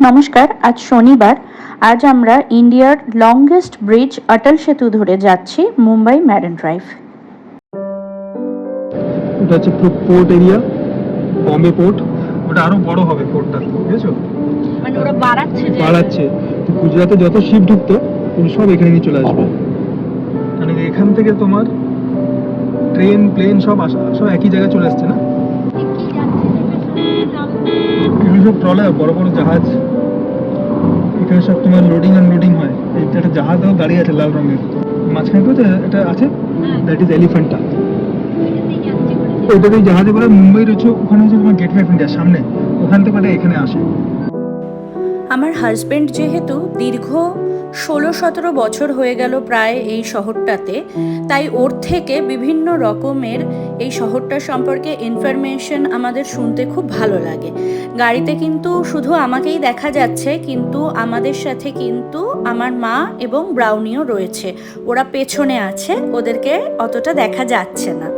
নমস্কার, আজ শনিবার। আজ আমরা ইন্ডিয়ার লংগেস্ট ব্রিজ অটল সেতু ধরে যাচ্ছি মুম্বাই ম্যারিন ড্রাইভ। এটা হচ্ছে পোর্ট এরিয়া, বম্বে পোর্ট। ওটা আরো বড় হবে পোর্টটা, বুঝেছো? মানে ওরা বাড়াচ্ছে। তো গুজরাটে যত শিপ ঢুকতো সব এখানে নিয়ে চলে আসবে, মানে এখান থেকে তোমার ট্রেন প্লেন সব একই জায়গায় চলে আসছে না। এগুলো সব ট্রলার, বড় বড় জাহাজ। এখানে সব তোমার লোডিং আনলোডিং হয়। এইটা একটা জাহাজও দাঁড়িয়ে আছে লাল রঙের, মাঝখানে তো এটা আছে, দ্যাট ইজ এলিফ্যান্টা। ওইটাতেই জাহাজে করে মুম্বাই রয়েছে, ওখানে হচ্ছে তোমার গেটওয়ে অফ ইন্ডিয়ার সামনে, ওখান থেকে এখানে আসে। আমার হাজব্যান্ড যেহেতু দীর্ঘ 16-17 বছর হয়ে গেল প্রায় এই শহরটাতে, তাই ওর থেকে বিভিন্ন রকমের এই শহরটার সম্পর্কে ইনফরমেশন আমাদের শুনতে খুব ভালো লাগে। গাড়িতে কিন্তু শুধু আমাকেই দেখা যাচ্ছে, কিন্তু আমাদের সাথে কিন্তু আমার মা এবং ব্রাউনিও রয়েছে। ওরা পেছনে আছে, ওদেরকে অতটা দেখা যাচ্ছে না।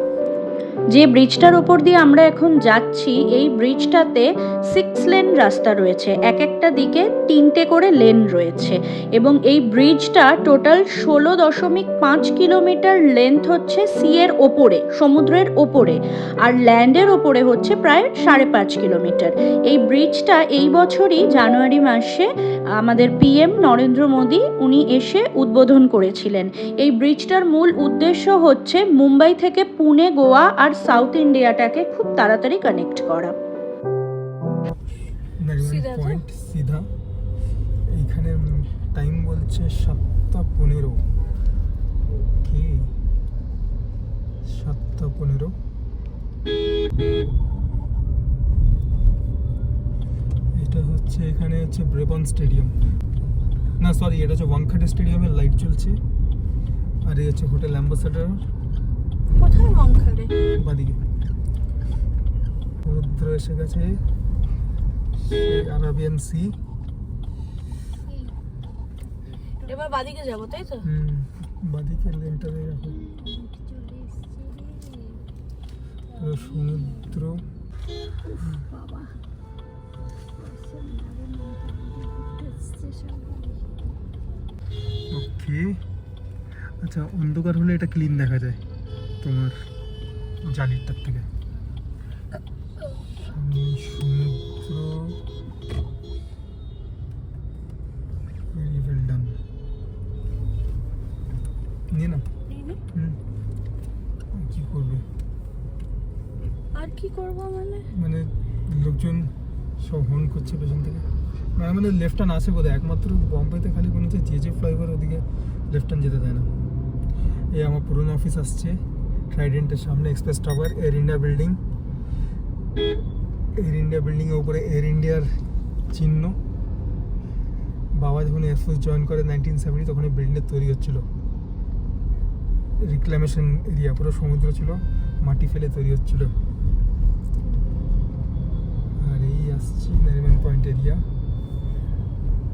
যে ব্রিজটার ওপর দিয়ে আমরা এখন যাচ্ছি, এই ব্রিজটাতে 6 লেন রাস্তা রয়েছে, এক একটা দিকে 3টে করে লেন রয়েছে, এবং এই ব্রিজটা টোটাল 16.5 কিলোমিটার লেন্থ হচ্ছে সি এর ওপরে, সমুদ্রের ওপরে, আর ল্যান্ডের ওপরে হচ্ছে প্রায় 5.5 কিলোমিটার। এই ব্রিজটা এই বছরই জানুয়ারি মাসে আমাদের পিএম নরেন্দ্র মোদী উনি এসে উদ্বোধন করেছিলেন। এই ব্রিজটার মূল উদ্দেশ্য হচ্ছে মুম্বাই থেকে পুনে, গোয়া আর সাউথ ইন্ডিয়াটাকে খুব তাড়াতাড়ি কানেক্ট করা। সিধা এইখানে টাইম বলছে 7:15। কি 7:15? এটা হচ্ছে এখানে হচ্ছে ব্রেবন স্টেডিয়াম, না সরি, এটা হচ্ছে ওয়াংখেড়ে স্টেডিয়ামের লাইট চলছে। আর এই হচ্ছে হোটেল অ্যাম্বাসেডর। কোথায় ওয়াংখেড়ে? বাদিকে সমুদ্র এসে গেছে, আরাবিয়ান সি। এবার বাদিকে যাব, তাই তো? বাদিকে লেনটা রাখো, পুরো সমুদ্র। বাবা, ওকে, আচ্ছা, অন্ধকার হলে এটা ক্লিন দেখা যায় তোমার জালিরটার থেকে। সমুদ্র, ভেরি ওয়েল ডান। নিয়ে না, কি করবে? আর কি করব মানে লোকজন সব হর্ন করছে পেছন থেকে। মানে আমাদের লেফট টার্ন আছে বোধহয়, একমাত্র বম্বেতে খালি কোনো হচ্ছে জে ফ্লাইওভার, ওদিকে লেফট টার্ন যেতে দেয় না। এই আমার পুরনো অফিস আসছে ট্রাইডেন্টের সামনে, express tower, air India building. Air India বিল্ডিংয়ের উপরে এয়ার ইন্ডিয়ার চিহ্ন। বাবা যখন এয়ারফোর্স জয়েন করে 1970, তখন এই বিল্ডিংটা তৈরি হচ্ছিল। রিক্লামেশন এরিয়া, পুরো সমুদ্র ছিল, মাটি ফেলে তৈরি হচ্ছিল। আর এই আসছি নারিমন পয়েন্ট এরিয়া,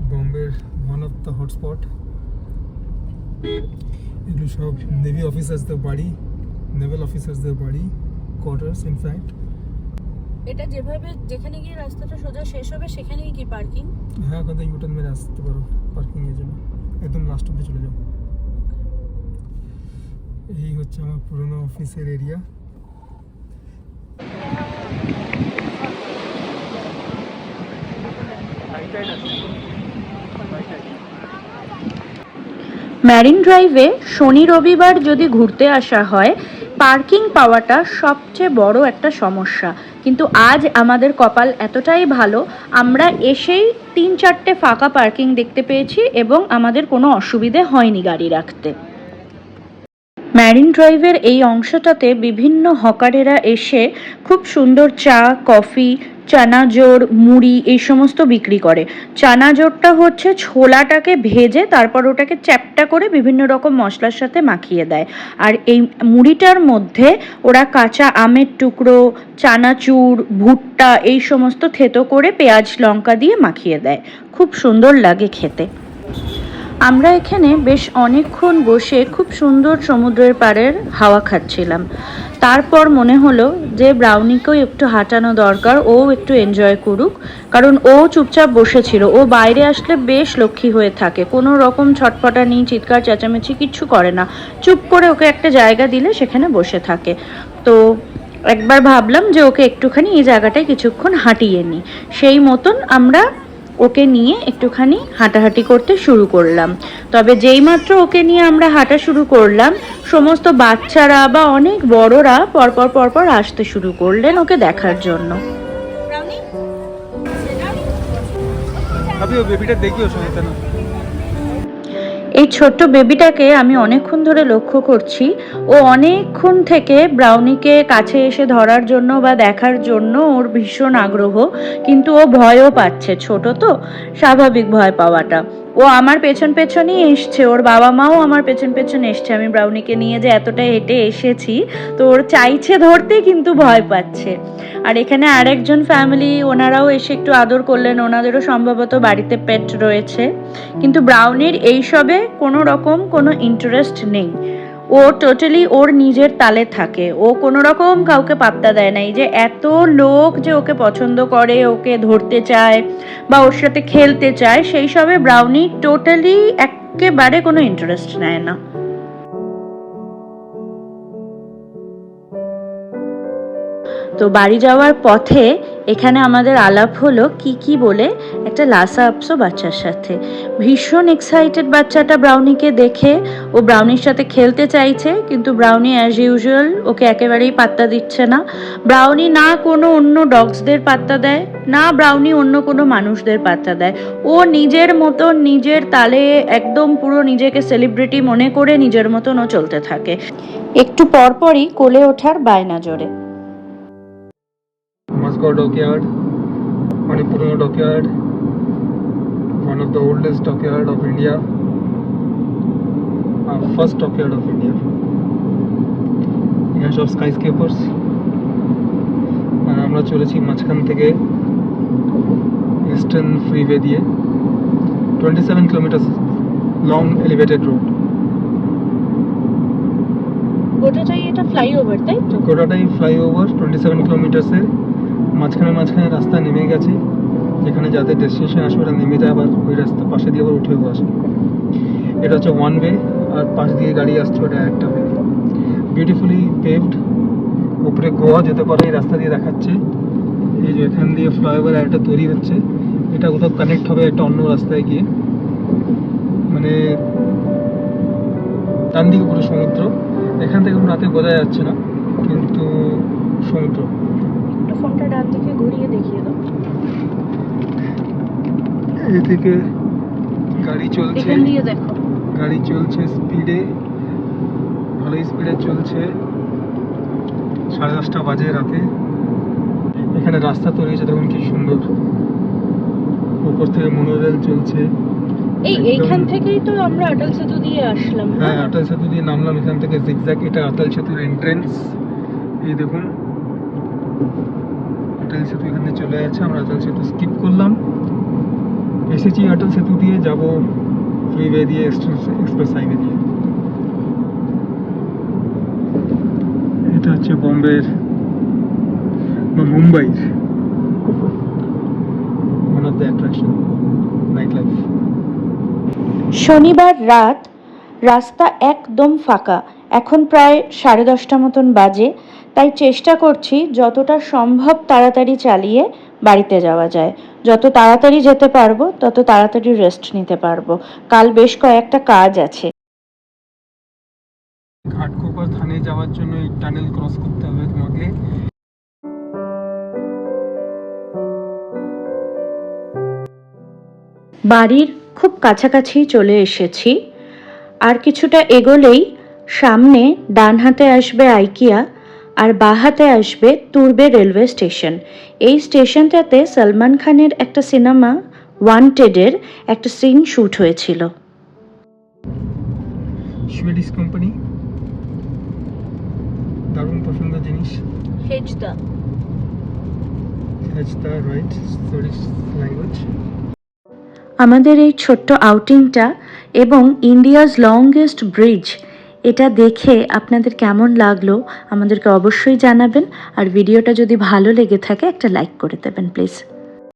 বম্বের ওয়ান অফ দ্য হটস্পট। এগুলো সব নেভি অফিসার্সদের বাড়ি, নেভাল অফিসার্সদের বাড়ি, কোয়ার্টার্স ইনফ্যাক্ট। এটা যেভাবে যেখানে গিয়ে রাস্তাটা সোজা শেষ হবে সেখানেই কি পার্কিং? হ্যাঁ, ওখান থেকে ইউটার্ন মেরে আসতে পারো পার্কিং এর জন্য, একদম লাস্ট অব্দি চলে যাও। এই হচ্ছে আমার পুরনো অফিসের এরিয়া। ম্যারিন ড্রাইভে শনি রবিবার যদি ঘুরতে আসা হয়, পার্কিং পাওয়াটা সবচেয়ে বড় একটা সমস্যা। কিন্তু আজ আমাদের কপাল এতটাই ভালো, আমরা এসেই 3-4টে ফাঁকা পার্কিং দেখতে পেয়েছি এবং আমাদের কোনো অসুবিধে হয়নি গাড়ি রাখতে। ম্যারিন ড্রাইভের এই অংশটাতে বিভিন্ন হকারেরা এসে খুব সুন্দর চা, কফি, চানাজোর, মুড়ি এই সমস্ত বিক্রি করে। চানাজোরটা হচ্ছে ছোলাটাকে ভেজে তারপর ওটাকে চ্যাপ্টা করে বিভিন্ন রকম মশলার সাথে মাখিয়ে দেয়, আর এই মুড়িটার মধ্যে ওরা কাঁচা আমের টুকরো, চানাচুর, ভুট্টা এই সমস্ত থেতো করে পেঁয়াজ লঙ্কা দিয়ে মাখিয়ে দেয়। খুব সুন্দর লাগে খেতে। আমরা এখানে বেশ অনেকক্ষণ বসে খুব সুন্দর সমুদ্রের পাড়ের হাওয়া খাচ্ছিলাম। তারপর মনে হলো যে ব্রাউনিকেও একটু হাঁটানো দরকার, ও একটু এনজয় করুক, কারণ ও চুপচাপ বসেছিল। ও বাইরে আসলে বেশ লক্ষ্মী হয়ে থাকে, কোনো রকম ছটফটানি, চিৎকার চেঁচামেচি কিচ্ছু করে না। চুপ করে ওকে একটা জায়গা দিলে সেখানে বসে থাকে। তো একবার ভাবলাম যে ওকে একটুখানি এই জায়গাটায় কিছুক্ষণ হাঁটিয়ে নিই। সেই মতন আমরা ওকে নিয়ে একটুখানি হাঁটাহাঁটি করতে শুরু করলাম। তবে যেইমাত্র ওকে নিয়ে আমরা হাঁটা শুরু করলাম, সমস্ত বাচ্চারা বা অনেক বড়রা পরপর পরপর আসতে শুরু করলেন ওকে দেখার জন্য। अभी वो बेबीটা দেখিও সমস্যা না। এই ছোট্ট বেবিটাকে আমি অনেকক্ষণ ধরে লক্ষ্য করছি। ও অনেকক্ষণ থেকে ব্রাউনিকে কাছে এসে ধরার জন্য বা দেখার জন্য ওর ভীষণ আগ্রহ, কিন্তু ও ভয়ও পাচ্ছে, ছোট তো, স্বাভাবিক ভয় পাওয়াটা। ও আমার পেছন পেছনই এসছে, ওর বাবা মাও আমার পেছন পেছন এসছে। আমি ব্রাউনিকে নিয়ে যে এতটা হেঁটে এসেছি, তো ওর চাইছে ধরতে কিন্তু ভয় পাচ্ছে। আর এখানে আরেকজন ফ্যামিলি, ওনারাও এসে একটু আদর করলেন, ওনাদেরও সম্ভবত বাড়িতে পেট রয়েছে। কিন্তু ব্রাউনির এইসবে কোনো রকম কোনো ইন্টারেস্ট নেই। ও টোটালি ওর নিজের তালে থাকে, ও কোনো রকম কাউকে পাত্তা দেয় না। এই যে এত লোক যে ওকে পছন্দ করে, ওকে ধরতে চায় বা ওর সাথে খেলতে চায়, সেই সবে ব্রাউনি টোটালি একেবারে কোনো ইন্টারেস্ট নেয় না। তো বাড়ি যাওয়ার পথে এখানে আমাদের আলাপ হলো কি বলে একটা লাসা আপসো বাচ্চার সাথে। ভীষণ এক্সাইটেড বাচ্চাটা ব্রাউনিকে দেখে। ও ব্রাউনির সাথে খেলতে চাইছে, কিন্তু ব্রাউনি অ্যাজ ইউজুয়াল ওকে একেবারেই পাত্তা দিচ্ছে না। ব্রাউনি না কোনো অন্য ডগসদের পাত্তা দেয়, না ব্রাউনি অন্য কোনো মানুষদের পাত্তা দেয়। ও নিজের মতন নিজের তালে একদম পুরো নিজেকে সেলিব্রিটি মনে করে নিজের মতন ও চলতে থাকে। একটু পরপরই কোলে ওঠার বায়না জোরে। Mascot Dockyard, Manipurna Dockyard, one of the oldest dockyard of India, first dockyard of India. এখানে সব স্কাইস্কেপার্স। আর আমরা চলেছি মাঝখান থেকে ইস্টার্ন ফ্রিওয়ে দিয়ে 27 কিলোমিটার লং এলিভেটেড রোড। গোটাটাই এটা ফ্লাইওভার, তাই তো? গোটাটাই ফ্লাইওভার। 27 কিলোমিটার্সের মাঝখানে রাস্তা নেমে গেছে, যেখানে যাদের ডেস্টিনেশন আসবে ওরা নেমে যায়, আবার ওই রাস্তা পাশে দিয়ে আবার উঠেও আসে। এটা হচ্ছে ওয়ান ওয়ে, আর পাশ দিয়ে গাড়ি আসছে ওটা একটা ওয়ে। বিউটিফুলি পেভড, উপরে গোয়া যেতে পারে এই রাস্তা দিয়ে দেখাচ্ছে। এই যে এখান দিয়ে ফ্লাইওভার একটা তৈরি হচ্ছে, এটা কোথাও কানেক্ট হবে একটা অন্য রাস্তায় গিয়ে। মানে ডান দিকে পুরো সমুদ্র, এখান থেকে রাতে বোঝা যাচ্ছে না, কিন্তু সমুদ্র। ফোনটা ডান দিকে ঘুরিয়ে দেখিয়ে দাও। এদিকে গাড়ি চলছে, এখান দিয়ে দেখো। গাড়ি চলছে স্পিডে, ভালোই স্পিডে চলছে। 10:30 বাজে রাতে। এখানে রাস্তা তৈরি হয়েছে, দেখুন কি সুন্দর। উপর থেকে মনোরেল চলছে। এইখান থেকেই তো আমরা অটল সেতু দিয়ে আসলাম। হ্যাঁ, অটল সেতু দিয়ে নামলাম এখান থেকে জিগজ্যাগ। এটা অটল সেতুর এন্ট্রেন্স। এই দেখুন অটল সেতু এখানে চলে যাচ্ছে। আমরা অটল সেতু স্কিপ করলাম, এসেছি অটল সেতু দিয়ে, যাব ফ্রিওয়ে দিয়ে, এক্সপ্রেস হাইওয়ে দিয়ে। এটা হচ্ছে বোম্বের বা মুম্বাইয়ের one of the attraction, night life. শনিবার রাত, রাস্তা একদম ফাঁকা। এখন প্রায় 10:30 মতন বাজে। তাই চেষ্টা করছি যতটা সম্ভব তাড়াতাড়ি চালিয়ে বাড়িতে যাওয়া যায়। যত তাড়াতাড়ি যেতে পারবো তত তাড়াতাড়ি রেস্ট নিতে পারবো। কাল বেশ কয়েকটা কাজ আছে। ঘাটকোপার থানে যাওয়ার জন্য এই টানেল ক্রস করতে হবে তোমাকে। বাড়ির খুব কাছাকাছি চলে এসেছি। আর কিছুটা এগোলেই সামনে ডান হাতে আসবে আইকিয়া, আর বাঁ হাতে আসবে তুর্বে রেলওয়ে স্টেশন। এই স্টেশনটাতে সলমান খানের একটা সিনেমা ওয়ান্টেডের একটা সিন শ্যুট হয়েছিল। সুইডিশ কোম্পানি, দারুণ পছন্দের জিনিস। হেজদা রাইট, সুইডিশ ল্যাঙ্গুয়েজ। আমাদের এই ছোট্ট আউটিংটা এবং ইন্ডিয়াজ লংগেস্ট ব্রিজ, এটা দেখে আপনাদের কেমন লাগলো আমাদেরকে অবশ্যই জানাবেন। আর ভিডিওটা যদি ভালো লেগে থাকে একটা লাইক করে দেবেন প্লিজ।